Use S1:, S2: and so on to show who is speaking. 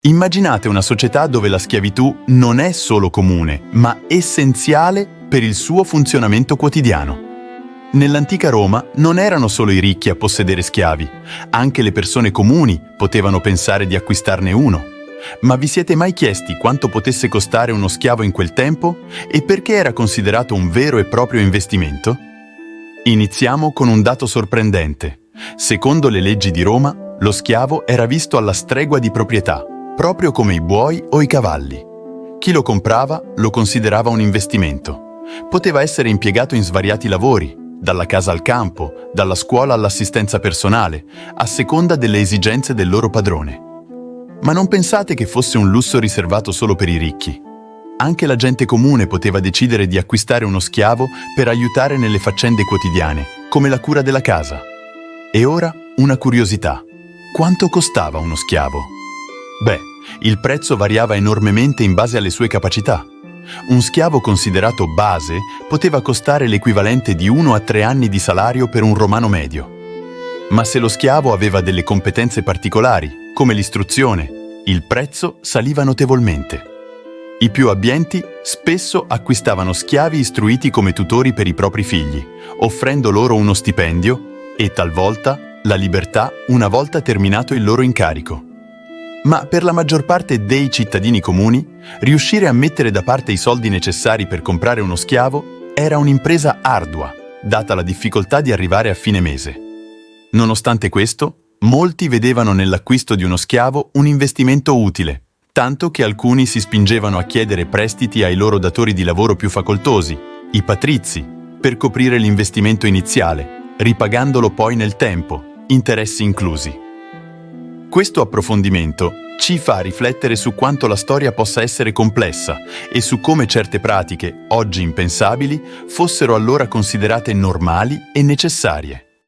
S1: Immaginate una società dove la schiavitù non è solo comune, ma essenziale per il suo funzionamento quotidiano. Nell'antica Roma non erano solo i ricchi a possedere schiavi, anche le persone comuni potevano pensare di acquistarne uno. Ma vi siete mai chiesti quanto potesse costare uno schiavo in quel tempo e perché era considerato un vero e proprio investimento? Iniziamo con un dato sorprendente. Secondo le leggi di Roma, lo schiavo era visto alla stregua di proprietà, proprio come i buoi o i cavalli. Chi lo comprava lo considerava un investimento. Poteva essere impiegato in svariati lavori, dalla casa al campo, dalla scuola all'assistenza personale, a seconda delle esigenze del loro padrone. Ma non pensate che fosse un lusso riservato solo per i ricchi. Anche la gente comune poteva decidere di acquistare uno schiavo per aiutare nelle faccende quotidiane, come la cura della casa. E ora una curiosità. Quanto costava uno schiavo? Beh, il prezzo variava enormemente in base alle sue capacità. Un schiavo considerato base poteva costare l'equivalente di 1 a 3 anni di salario per un romano medio. Ma se lo schiavo aveva delle competenze particolari, come l'istruzione, il prezzo saliva notevolmente. I più abbienti spesso acquistavano schiavi istruiti come tutori per i propri figli, offrendo loro uno stipendio e talvolta la libertà una volta terminato il loro incarico. Ma per la maggior parte dei cittadini comuni, riuscire a mettere da parte i soldi necessari per comprare uno schiavo era un'impresa ardua, data la difficoltà di arrivare a fine mese. Nonostante questo, molti vedevano nell'acquisto di uno schiavo un investimento utile, tanto che alcuni si spingevano a chiedere prestiti ai loro datori di lavoro più facoltosi, i patrizi, per coprire l'investimento iniziale, ripagandolo poi nel tempo, interessi inclusi. Questo approfondimento ci fa riflettere su quanto la storia possa essere complessa e su come certe pratiche, oggi impensabili, fossero allora considerate normali e necessarie.